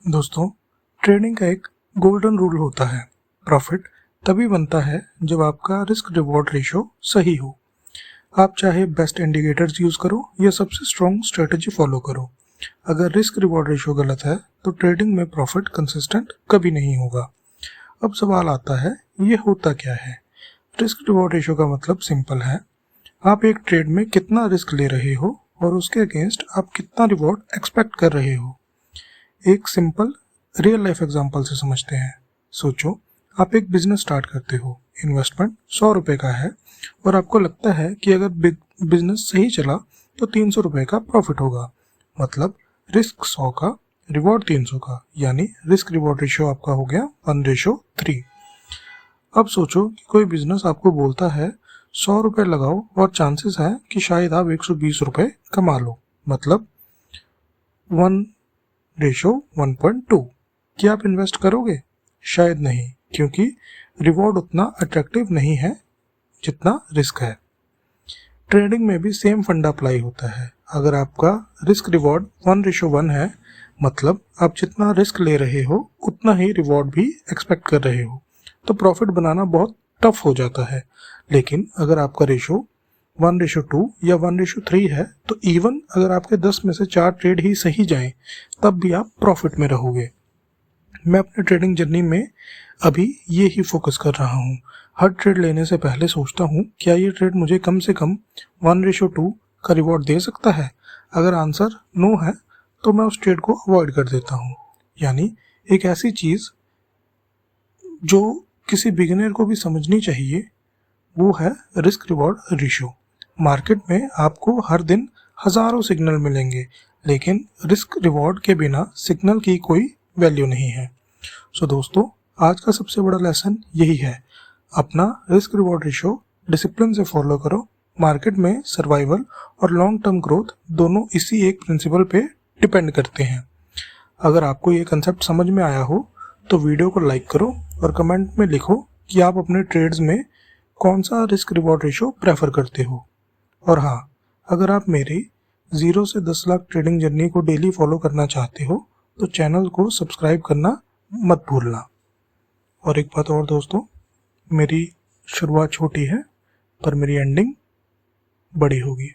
दोस्तों, ट्रेडिंग का एक गोल्डन रूल होता है। प्रॉफिट तभी बनता है जब आपका रिस्क रिवॉर्ड रेशो सही हो। आप चाहे बेस्ट इंडिकेटर्स यूज करो या सबसे स्ट्रॉन्ग स्ट्रेटजी फॉलो करो, अगर रिस्क रिवॉर्ड रेशो गलत है तो ट्रेडिंग में प्रॉफिट कंसिस्टेंट कभी नहीं होगा। अब सवाल आता है, ये होता क्या है? रिस्क रिवॉर्ड रेशो का मतलब सिंपल है, आप एक ट्रेड में कितना रिस्क ले रहे हो और उसके अगेंस्ट आप कितना रिवॉर्ड एक्सपेक्ट कर रहे हो। एक सिंपल रियल लाइफ एग्जांपल से समझते हैं। सोचो, आप एक बिजनेस स्टार्ट करते हो, इन्वेस्टमेंट 100 रुपये का है और आपको लगता है कि अगर बिजनेस सही चला तो 300 रुपये का प्रॉफिट होगा। मतलब रिस्क 100 का, रिवॉर्ड 300 का, यानी रिस्क रिवॉर्ड रेशियो आपका हो गया 1:3। अब सोचो कि कोई बिजनेस आपको बोलता है 100 रुपये लगाओ और चांसेस है कि शायद आप 120 रुपये कमा लो, मतलब 1:1.2। क्या आप इन्वेस्ट करोगे? शायद नहीं, क्योंकि रिवॉर्ड उतना अट्रैक्टिव नहीं है जितना रिस्क है। ट्रेडिंग में भी सेम फंडा अप्लाई होता है। अगर आपका रिस्क रिवॉर्ड 1:1 है, मतलब आप जितना रिस्क ले रहे हो उतना ही रिवॉर्ड भी एक्सपेक्ट कर रहे हो, तो प्रॉफिट बनाना बहुत टफ हो जाता है। लेकिन अगर आपका रेशो 1:2 या 1:3 है तो इवन अगर आपके 10 में से 4 ट्रेड ही सही जाएं तब भी आप प्रॉफिट में रहोगे। मैं अपने ट्रेडिंग जर्नी में अभी ये ही फोकस कर रहा हूँ। हर ट्रेड लेने से पहले सोचता हूँ, क्या ये ट्रेड मुझे कम से कम 1:2 का रिवॉर्ड दे सकता है? अगर आंसर नो है तो मैं उस ट्रेड को अवॉइड कर देता हूँ। यानी एक ऐसी चीज़ जो किसी बिगिनर को भी समझनी चाहिए, वो है रिस्क रिवॉर्ड रेशियो। मार्केट में आपको हर दिन हजारों सिग्नल मिलेंगे, लेकिन रिस्क रिवॉर्ड के बिना सिग्नल की कोई वैल्यू नहीं है। सो दोस्तों, आज का सबसे बड़ा लेसन यही है, अपना रिस्क रिवॉर्ड रेशियो डिसिप्लिन से फॉलो करो। मार्केट में सर्वाइवल और लॉन्ग टर्म ग्रोथ दोनों इसी एक प्रिंसिपल पे डिपेंड करते हैं। अगर आपको ये कंसेप्ट समझ में आया हो तो वीडियो को लाइक करो और कमेंट में लिखो कि आप अपने ट्रेड्स में कौन सा रिस्क रिवॉर्ड रेशियो प्रेफर करते हो। और हाँ, अगर आप मेरी 0 से 10 लाख ट्रेडिंग जर्नी को डेली फॉलो करना चाहते हो तो चैनल को सब्सक्राइब करना मत भूलना। और एक बात और दोस्तों, मेरी शुरुआत छोटी है पर मेरी एंडिंग बड़ी होगी।